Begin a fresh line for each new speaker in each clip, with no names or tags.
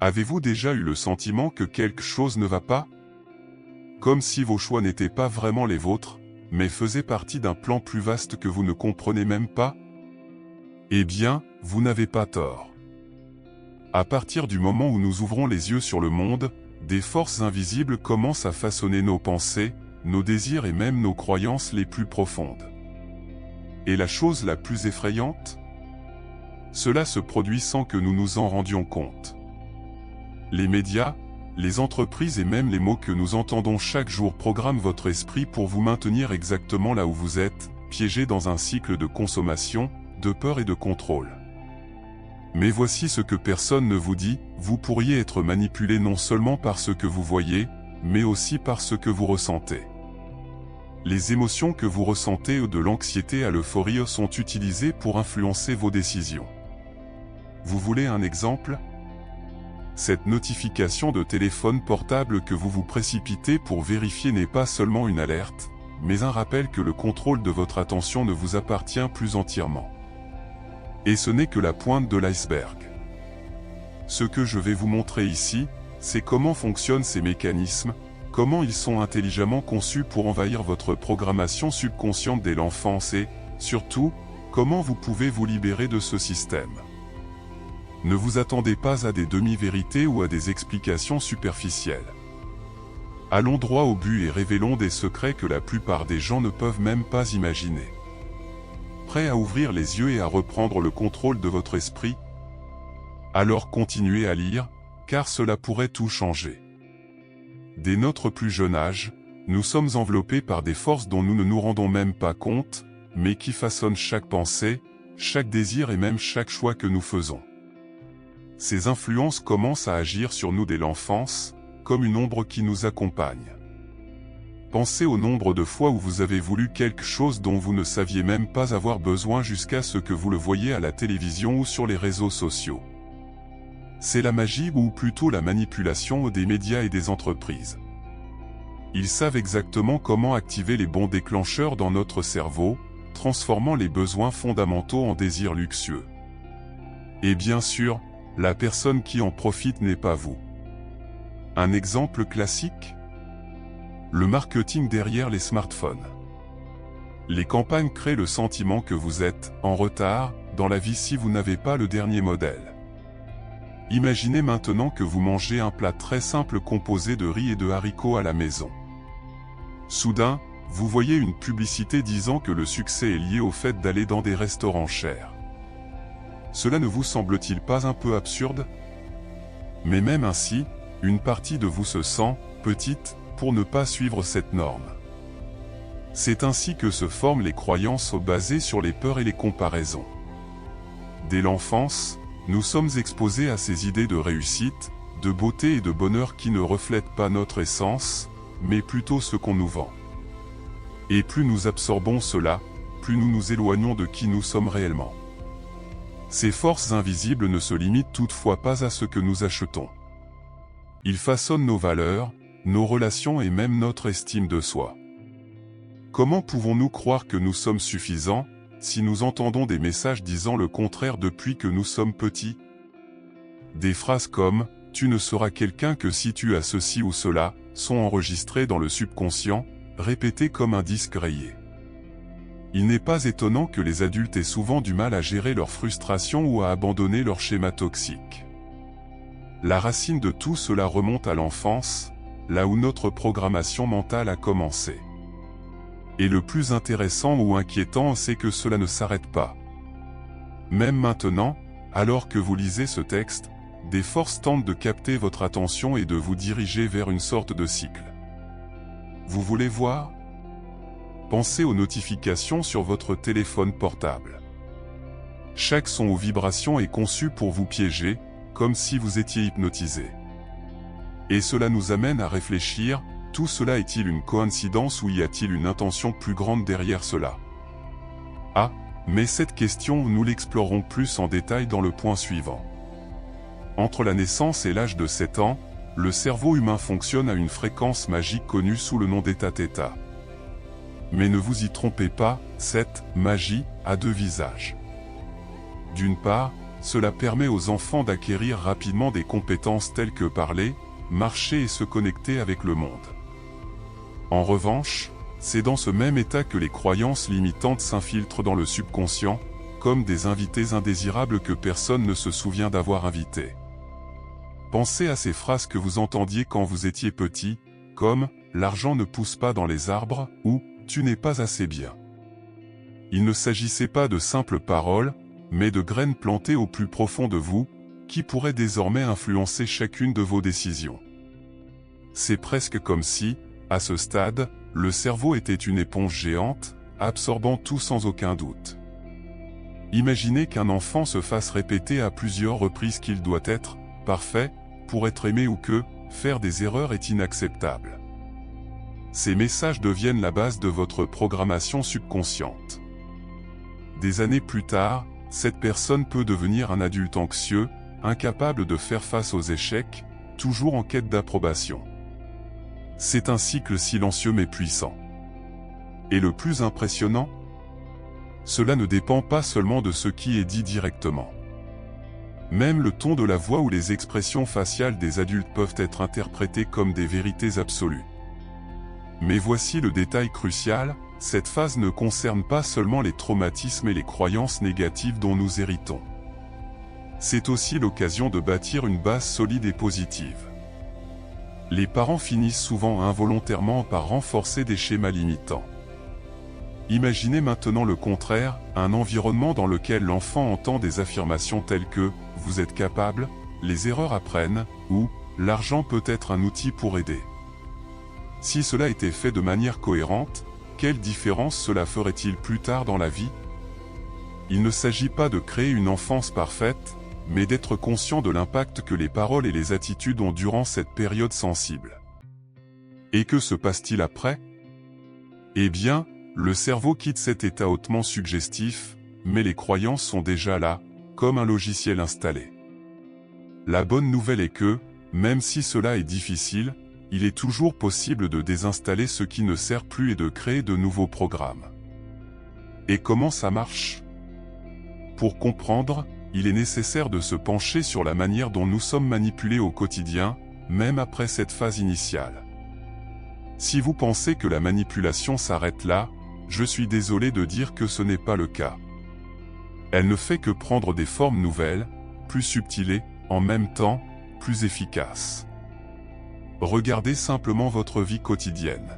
Avez-vous déjà eu le sentiment que quelque chose ne va pas? Comme si vos choix n'étaient pas vraiment les vôtres, mais faisaient partie d'un plan plus vaste que vous ne comprenez même pas? Eh bien, vous n'avez pas tort. À partir du moment où nous ouvrons les yeux sur le monde, des forces invisibles commencent à façonner nos pensées, nos désirs et même nos croyances les plus profondes. Et la chose la plus effrayante? Cela se produit sans que nous nous en rendions compte. Les médias, les entreprises et même les mots que nous entendons chaque jour programment votre esprit pour vous maintenir exactement là où vous êtes, piégé dans un cycle de consommation, de peur et de contrôle. Mais voici ce que personne ne vous dit, vous pourriez être manipulé non seulement par ce que vous voyez, mais aussi par ce que vous ressentez. Les émotions que vous ressentez de l'anxiété à l'euphorie sont utilisées pour influencer vos décisions. Vous voulez un exemple? Cette notification de téléphone portable que vous vous précipitez pour vérifier n'est pas seulement une alerte, mais un rappel que le contrôle de votre attention ne vous appartient plus entièrement. Et ce n'est que la pointe de l'iceberg. Ce que je vais vous montrer ici, c'est comment fonctionnent ces mécanismes, comment ils sont intelligemment conçus pour envahir votre programmation subconsciente dès l'enfance et, surtout, comment vous pouvez vous libérer de ce système. Ne vous attendez pas à des demi-vérités ou à des explications superficielles. Allons droit au but et révélons des secrets que la plupart des gens ne peuvent même pas imaginer. Prêt à ouvrir les yeux et à reprendre le contrôle de votre esprit? Alors continuez à lire, car cela pourrait tout changer. Dès notre plus jeune âge, nous sommes enveloppés par des forces dont nous ne nous rendons même pas compte, mais qui façonnent chaque pensée, chaque désir et même chaque choix que nous faisons. Ces influences commencent à agir sur nous dès l'enfance, comme une ombre qui nous accompagne. Pensez au nombre de fois où vous avez voulu quelque chose dont vous ne saviez même pas avoir besoin jusqu'à ce que vous le voyiez à la télévision ou sur les réseaux sociaux. C'est la magie ou plutôt la manipulation des médias et des entreprises. Ils savent exactement comment activer les bons déclencheurs dans notre cerveau, transformant les besoins fondamentaux en désirs luxueux. Et bien sûr, la personne qui en profite n'est pas vous. Un exemple classique? Le marketing derrière les smartphones. Les campagnes créent le sentiment que vous êtes en retard dans la vie si vous n'avez pas le dernier modèle. Imaginez maintenant que vous mangez un plat très simple composé de riz et de haricots à la maison. Soudain, vous voyez une publicité disant que le succès est lié au fait d'aller dans des restaurants chers. Cela ne vous semble-t-il pas un peu absurde? Mais même ainsi, une partie de vous se sent petite pour ne pas suivre cette norme. C'est ainsi que se forment les croyances basées sur les peurs et les comparaisons. Dès l'enfance, nous sommes exposés à ces idées de réussite, de beauté et de bonheur qui ne reflètent pas notre essence, mais plutôt ce qu'on nous vend. Et plus nous absorbons cela, plus nous nous éloignons de qui nous sommes réellement. Ces forces invisibles ne se limitent toutefois pas à ce que nous achetons. Ils façonnent nos valeurs, nos relations et même notre estime de soi. Comment pouvons-nous croire que nous sommes suffisants, si nous entendons des messages disant le contraire depuis que nous sommes petits? Des phrases comme « tu ne seras quelqu'un que si tu as ceci ou cela » sont enregistrées dans le subconscient, répétées comme un disque rayé. Il n'est pas étonnant que les adultes aient souvent du mal à gérer leur frustration ou à abandonner leur schéma toxique. La racine de tout cela remonte à l'enfance, là où notre programmation mentale a commencé. Et le plus intéressant ou inquiétant, c'est que cela ne s'arrête pas. Même maintenant, alors que vous lisez ce texte, des forces tentent de capter votre attention et de vous diriger vers une sorte de cycle. Vous voulez voir? Pensez aux notifications sur votre téléphone portable. Chaque son ou vibration est conçu pour vous piéger, comme si vous étiez hypnotisé. Et cela nous amène à réfléchir, tout cela est-il une coïncidence ou y a-t-il une intention plus grande derrière cela? Ah, mais cette question nous l'explorons plus en détail dans le point suivant. Entre la naissance et l'âge de 7 ans, le cerveau humain fonctionne à une fréquence magique connue sous le nom d'état-θ. Mais ne vous y trompez pas, cette magie a deux visages. D'une part, cela permet aux enfants d'acquérir rapidement des compétences telles que parler, marcher et se connecter avec le monde. En revanche, c'est dans ce même état que les croyances limitantes s'infiltrent dans le subconscient, comme des invités indésirables que personne ne se souvient d'avoir invités. Pensez à ces phrases que vous entendiez quand vous étiez petit, comme « l'argent ne pousse pas dans les arbres » ou « tu n'es pas assez bien ». Il ne s'agissait pas de simples paroles, mais de graines plantées au plus profond de vous, qui pourraient désormais influencer chacune de vos décisions. C'est presque comme si, à ce stade, le cerveau était une éponge géante, absorbant tout sans aucun doute. Imaginez qu'un enfant se fasse répéter à plusieurs reprises qu'il doit être parfait pour être aimé ou que faire des erreurs est inacceptable. Ces messages deviennent la base de votre programmation subconsciente. Des années plus tard, cette personne peut devenir un adulte anxieux, incapable de faire face aux échecs, toujours en quête d'approbation. C'est un cycle silencieux mais puissant. Et le plus impressionnant, cela ne dépend pas seulement de ce qui est dit directement. Même le ton de la voix ou les expressions faciales des adultes peuvent être interprétées comme des vérités absolues. Mais voici le détail crucial, cette phase ne concerne pas seulement les traumatismes et les croyances négatives dont nous héritons. C'est aussi l'occasion de bâtir une base solide et positive. Les parents finissent souvent involontairement par renforcer des schémas limitants. Imaginez maintenant le contraire, un environnement dans lequel l'enfant entend des affirmations telles que « vous êtes capable »,« les erreurs apprennent » ou « l'argent peut être un outil pour aider ». Si cela était fait de manière cohérente, quelle différence cela ferait-il plus tard dans la vie? Il ne s'agit pas de créer une enfance parfaite, mais d'être conscient de l'impact que les paroles et les attitudes ont durant cette période sensible. Et que se passe-t-il après? Eh bien, le cerveau quitte cet état hautement suggestif, mais les croyances sont déjà là, comme un logiciel installé. La bonne nouvelle est que, même si cela est difficile, il est toujours possible de désinstaller ce qui ne sert plus et de créer de nouveaux programmes. Et comment ça marche? Pour comprendre, il est nécessaire de se pencher sur la manière dont nous sommes manipulés au quotidien, même après cette phase initiale. Si vous pensez que la manipulation s'arrête là, je suis désolé de dire que ce n'est pas le cas. Elle ne fait que prendre des formes nouvelles, plus subtiles et, en même temps, plus efficaces. Regardez simplement votre vie quotidienne.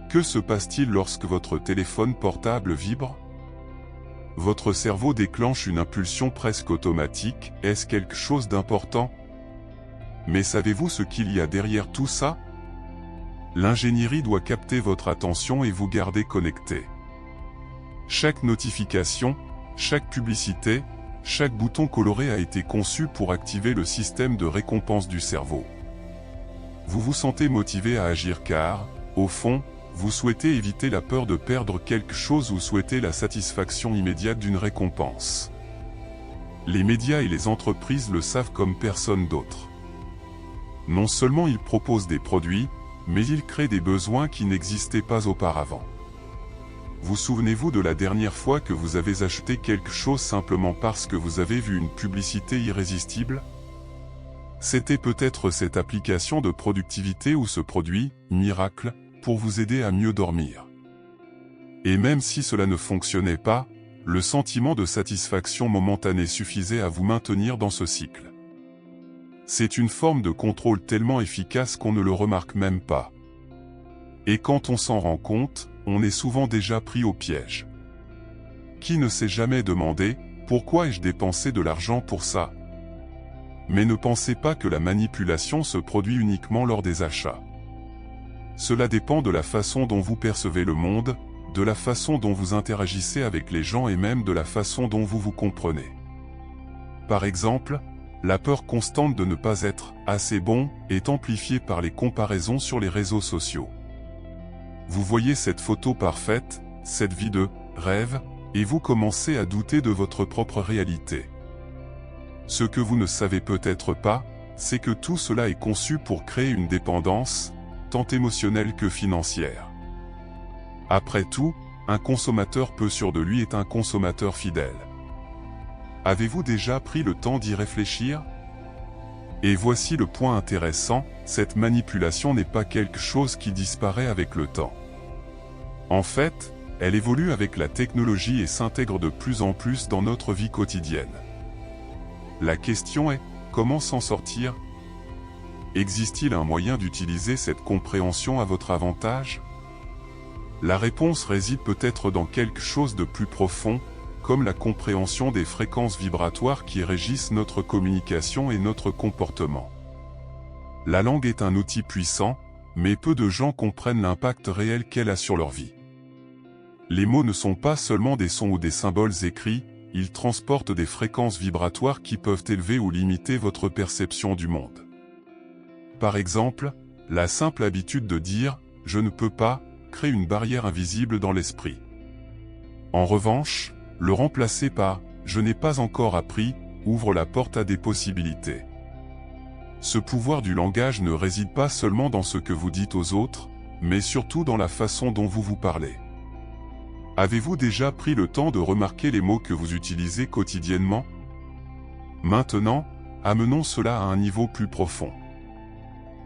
Que se passe-t-il lorsque votre téléphone portable vibre? Votre cerveau déclenche une impulsion presque automatique, est-ce quelque chose d'important? Mais savez-vous ce qu'il y a derrière tout ça? L'ingénierie doit capter votre attention et vous garder connecté. Chaque notification, chaque publicité, chaque bouton coloré a été conçu pour activer le système de récompense du cerveau. Vous vous sentez motivé à agir car, au fond, vous souhaitez éviter la peur de perdre quelque chose ou souhaitez la satisfaction immédiate d'une récompense. Les médias et les entreprises le savent comme personne d'autre. Non seulement ils proposent des produits, mais ils créent des besoins qui n'existaient pas auparavant. Vous souvenez-vous de la dernière fois que vous avez acheté quelque chose simplement parce que vous avez vu une publicité irrésistible? C'était peut-être cette application de productivité ou ce produit, miracle, pour vous aider à mieux dormir. Et même si cela ne fonctionnait pas, le sentiment de satisfaction momentanée suffisait à vous maintenir dans ce cycle. C'est une forme de contrôle tellement efficace qu'on ne le remarque même pas. Et quand on s'en rend compte, on est souvent déjà pris au piège. Qui ne s'est jamais demandé « Pourquoi ai-je dépensé de l'argent pour ça ?» Mais ne pensez pas que la manipulation se produit uniquement lors des achats. Cela dépend de la façon dont vous percevez le monde, de la façon dont vous interagissez avec les gens et même de la façon dont vous vous comprenez. Par exemple, la peur constante de ne pas être assez bon est amplifiée par les comparaisons sur les réseaux sociaux. Vous voyez cette photo parfaite, cette vie de rêve, et vous commencez à douter de votre propre réalité. Ce que vous ne savez peut-être pas, c'est que tout cela est conçu pour créer une dépendance, tant émotionnelle que financière. Après tout, un consommateur peu sûr de lui est un consommateur fidèle. Avez-vous déjà pris le temps d'y réfléchir? Et voici le point intéressant, cette manipulation n'est pas quelque chose qui disparaît avec le temps. En fait, elle évolue avec la technologie et s'intègre de plus en plus dans notre vie quotidienne. La question est, comment s'en sortir? Existe-t-il un moyen d'utiliser cette compréhension à votre avantage? La réponse réside peut-être dans quelque chose de plus profond, comme la compréhension des fréquences vibratoires qui régissent notre communication et notre comportement. La langue est un outil puissant, mais peu de gens comprennent l'impact réel qu'elle a sur leur vie. Les mots ne sont pas seulement des sons ou des symboles écrits, ils transportent des fréquences vibratoires qui peuvent élever ou limiter votre perception du monde. Par exemple, la simple habitude de dire « je ne peux pas » crée une barrière invisible dans l'esprit. En revanche, le remplacer par « je n'ai pas encore appris » ouvre la porte à des possibilités. Ce pouvoir du langage ne réside pas seulement dans ce que vous dites aux autres, mais surtout dans la façon dont vous vous parlez. Avez-vous déjà pris le temps de remarquer les mots que vous utilisez quotidiennement? Maintenant, amenons cela à un niveau plus profond.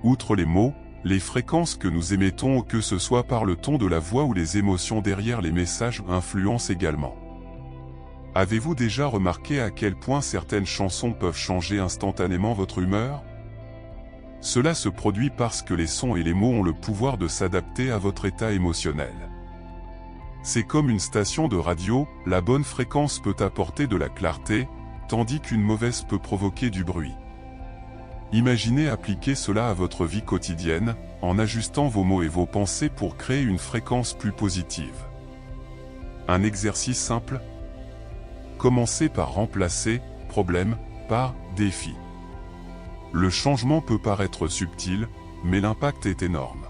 Outre les mots, les fréquences que nous émettons, que ce soit par le ton de la voix ou les émotions derrière les messages, influencent également. Avez-vous déjà remarqué à quel point certaines chansons peuvent changer instantanément votre humeur? Cela se produit parce que les sons et les mots ont le pouvoir de s'adapter à votre état émotionnel. C'est comme une station de radio, la bonne fréquence peut apporter de la clarté, tandis qu'une mauvaise peut provoquer du bruit. Imaginez appliquer cela à votre vie quotidienne, en ajustant vos mots et vos pensées pour créer une fréquence plus positive. Un exercice simple. Commencez par remplacer « problème » par « défi ». Le changement peut paraître subtil, mais l'impact est énorme.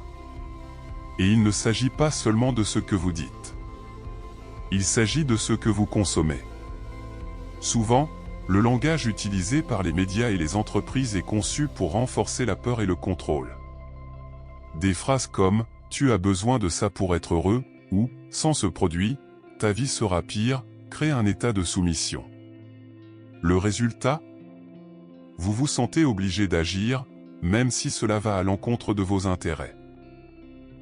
Et il ne s'agit pas seulement de ce que vous dites. Il s'agit de ce que vous consommez. Souvent, le langage utilisé par les médias et les entreprises est conçu pour renforcer la peur et le contrôle. Des phrases comme « tu as besoin de ça pour être heureux » ou « sans ce produit, ta vie sera pire » créent un état de soumission. Le résultat? Vous vous sentez obligé d'agir, même si cela va à l'encontre de vos intérêts.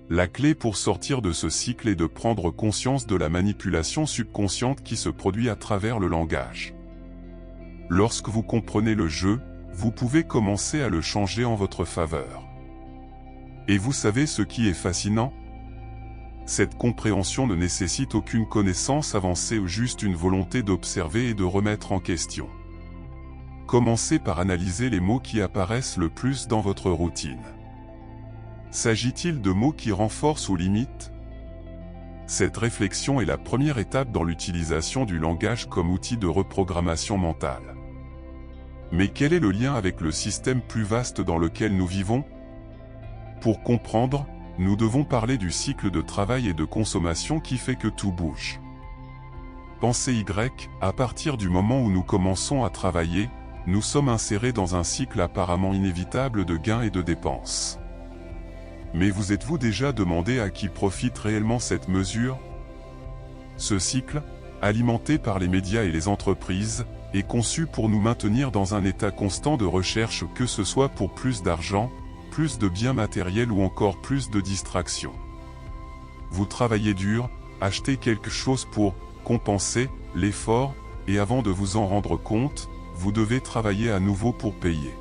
La clé pour sortir de ce cycle est de prendre conscience de la manipulation subconsciente qui se produit à travers le langage. Lorsque vous comprenez le jeu, vous pouvez commencer à le changer en votre faveur. Et vous savez ce qui est fascinant? Cette compréhension ne nécessite aucune connaissance avancée ou juste une volonté d'observer et de remettre en question. Commencez par analyser les mots qui apparaissent le plus dans votre routine. S'agit-il de mots qui renforcent ou limitent? Cette réflexion est la première étape dans l'utilisation du langage comme outil de reprogrammation mentale. Mais quel est le lien avec le système plus vaste dans lequel nous vivons? Pour comprendre, nous devons parler du cycle de travail et de consommation qui fait que tout bouge. Pensez Y, à partir du moment où nous commençons à travailler, nous sommes insérés dans un cycle apparemment inévitable de gains et de dépenses. Mais vous êtes-vous déjà demandé à qui profite réellement cette mesure? Ce cycle, alimenté par les médias et les entreprises, est conçu pour nous maintenir dans un état constant de recherche, que ce soit pour plus d'argent, plus de biens matériels ou encore plus de distractions. Vous travaillez dur, achetez quelque chose pour compenser l'effort, et avant de vous en rendre compte, vous devez travailler à nouveau pour payer.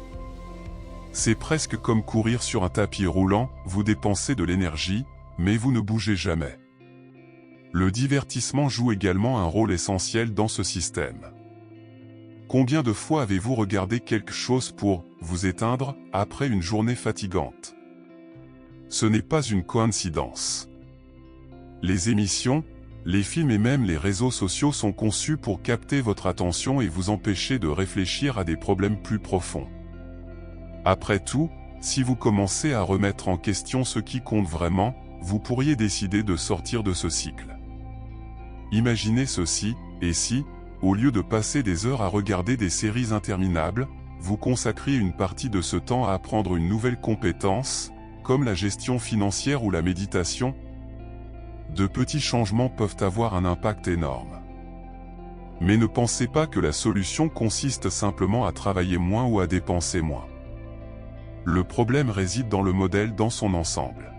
C'est presque comme courir sur un tapis roulant, vous dépensez de l'énergie, mais vous ne bougez jamais. Le divertissement joue également un rôle essentiel dans ce système. Combien de fois avez-vous regardé quelque chose pour vous éteindre après une journée fatigante? Ce n'est pas une coïncidence. Les émissions, les films et même les réseaux sociaux sont conçus pour capter votre attention et vous empêcher de réfléchir à des problèmes plus profonds. Après tout, si vous commencez à remettre en question ce qui compte vraiment, vous pourriez décider de sortir de ce cycle. Imaginez ceci, et si, au lieu de passer des heures à regarder des séries interminables, vous consacriez une partie de ce temps à apprendre une nouvelle compétence, comme la gestion financière ou la méditation? De petits changements peuvent avoir un impact énorme. Mais ne pensez pas que la solution consiste simplement à travailler moins ou à dépenser moins. Le problème réside dans le modèle dans son ensemble.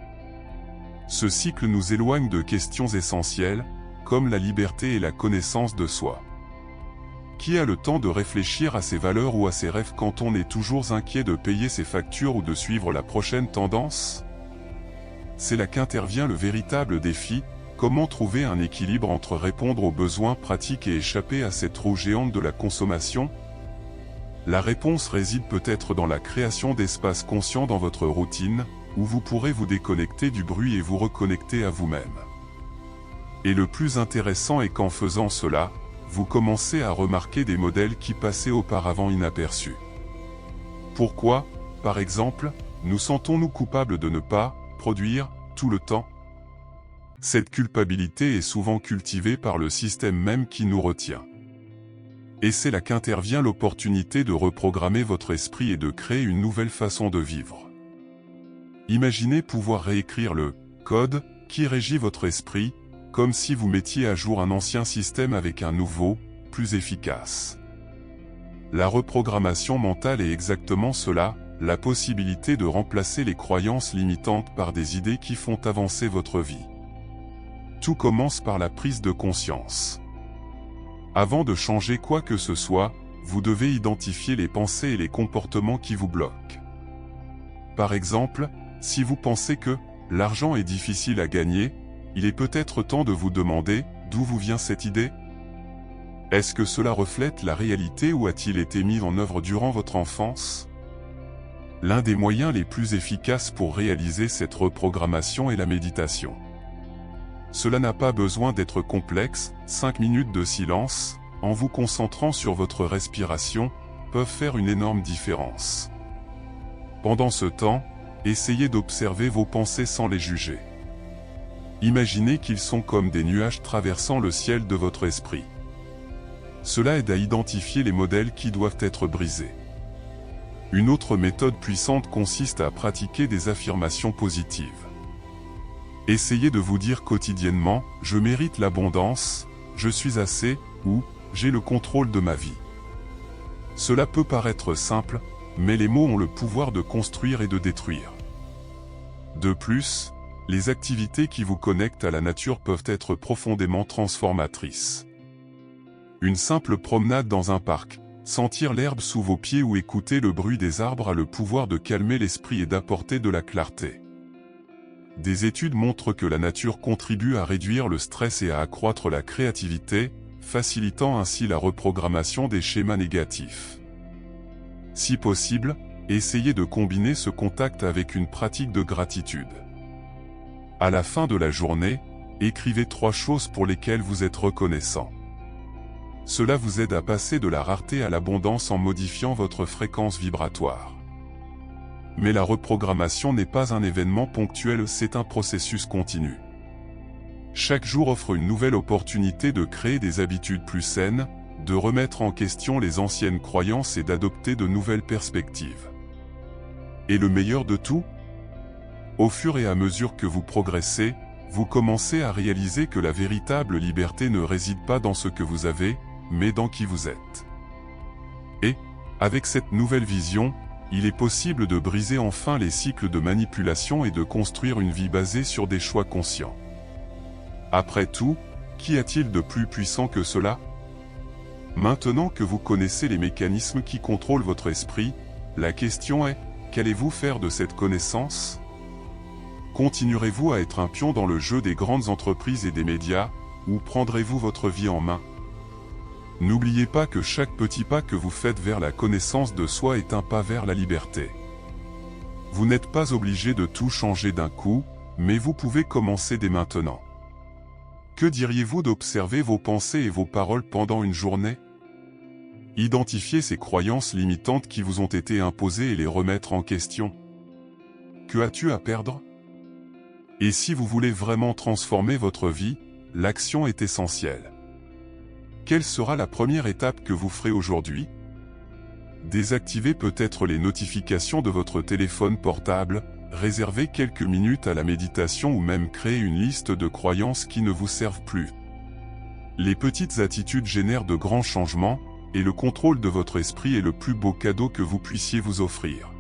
Ce cycle nous éloigne de questions essentielles, comme la liberté et la connaissance de soi. Qui a le temps de réfléchir à ses valeurs ou à ses rêves quand on est toujours inquiet de payer ses factures ou de suivre la prochaine tendance? C'est là qu'intervient le véritable défi. Comment trouver un équilibre entre répondre aux besoins pratiques et échapper à cette roue géante de la consommation? La réponse réside peut-être dans la création d'espaces conscients dans votre routine, où vous pourrez vous déconnecter du bruit et vous reconnecter à vous-même. Et le plus intéressant est qu'en faisant cela, vous commencez à remarquer des modèles qui passaient auparavant inaperçus. Pourquoi, par exemple, nous sentons-nous coupables de ne pas produire tout le temps? Cette culpabilité est souvent cultivée par le système même qui nous retient. Et c'est là qu'intervient l'opportunité de reprogrammer votre esprit et de créer une nouvelle façon de vivre. Imaginez pouvoir réécrire le code qui régit votre esprit, comme si vous mettiez à jour un ancien système avec un nouveau, plus efficace. La reprogrammation mentale est exactement cela, la possibilité de remplacer les croyances limitantes par des idées qui font avancer votre vie. Tout commence par la prise de conscience. Avant de changer quoi que ce soit, vous devez identifier les pensées et les comportements qui vous bloquent. Par exemple, si vous pensez que l'argent est difficile à gagner, il est peut-être temps de vous demander d'où vous vient cette idée. Est-ce que cela reflète la réalité ou a-t-il été mis en œuvre durant votre enfance? L'un des moyens les plus efficaces pour réaliser cette reprogrammation est la méditation. Cela n'a pas besoin d'être complexe, 5 minutes de silence, en vous concentrant sur votre respiration, peuvent faire une énorme différence. Pendant ce temps, essayez d'observer vos pensées sans les juger. Imaginez qu'ils sont comme des nuages traversant le ciel de votre esprit. Cela aide à identifier les modèles qui doivent être brisés. Une autre méthode puissante consiste à pratiquer des affirmations positives. Essayez de vous dire quotidiennement « Je mérite l'abondance »,« Je suis assez » ou « J'ai le contrôle de ma vie ». Cela peut paraître simple, mais les mots ont le pouvoir de construire et de détruire. De plus, les activités qui vous connectent à la nature peuvent être profondément transformatrices. Une simple promenade dans un parc, sentir l'herbe sous vos pieds ou écouter le bruit des arbres a le pouvoir de calmer l'esprit et d'apporter de la clarté. Des études montrent que la nature contribue à réduire le stress et à accroître la créativité, facilitant ainsi la reprogrammation des schémas négatifs. Si possible, essayez de combiner ce contact avec une pratique de gratitude. À la fin de la journée, écrivez 3 choses pour lesquelles vous êtes reconnaissant. Cela vous aide à passer de la rareté à l'abondance en modifiant votre fréquence vibratoire. Mais la reprogrammation n'est pas un événement ponctuel, c'est un processus continu. Chaque jour offre une nouvelle opportunité de créer des habitudes plus saines, de remettre en question les anciennes croyances et d'adopter de nouvelles perspectives. Et le meilleur de tout? Au fur et à mesure que vous progressez, vous commencez à réaliser que la véritable liberté ne réside pas dans ce que vous avez, mais dans qui vous êtes. Et, avec cette nouvelle vision, il est possible de briser enfin les cycles de manipulation et de construire une vie basée sur des choix conscients. Après tout, qu'y a-t-il de plus puissant que cela? Maintenant que vous connaissez les mécanismes qui contrôlent votre esprit, la question est, qu'allez-vous faire de cette connaissance? Continuerez-vous à être un pion dans le jeu des grandes entreprises et des médias, ou prendrez-vous votre vie en main? N'oubliez pas que chaque petit pas que vous faites vers la connaissance de soi est un pas vers la liberté. Vous n'êtes pas obligé de tout changer d'un coup, mais vous pouvez commencer dès maintenant. Que diriez-vous d'observer vos pensées et vos paroles pendant une journée? Identifiez ces croyances limitantes qui vous ont été imposées et les remettre en question. Que as-tu à perdre? Et si vous voulez vraiment transformer votre vie, l'action est essentielle. Quelle sera la première étape que vous ferez aujourd'hui? Désactivez peut-être les notifications de votre téléphone portable, réservez quelques minutes à la méditation ou même créez une liste de croyances qui ne vous servent plus. Les petites attitudes génèrent de grands changements, et le contrôle de votre esprit est le plus beau cadeau que vous puissiez vous offrir.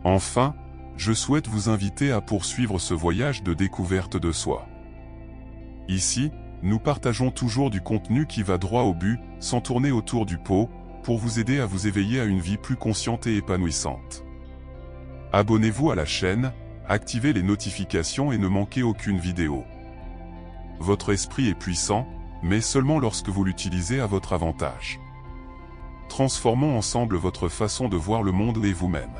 Enfin, je souhaite vous inviter à poursuivre ce voyage de découverte de soi. Ici, nous partageons toujours du contenu qui va droit au but, sans tourner autour du pot, pour vous aider à vous éveiller à une vie plus consciente et épanouissante. Abonnez-vous à la chaîne, activez les notifications et ne manquez aucune vidéo. Votre esprit est puissant, mais seulement lorsque vous l'utilisez à votre avantage. Transformons ensemble votre façon de voir le monde et vous-même.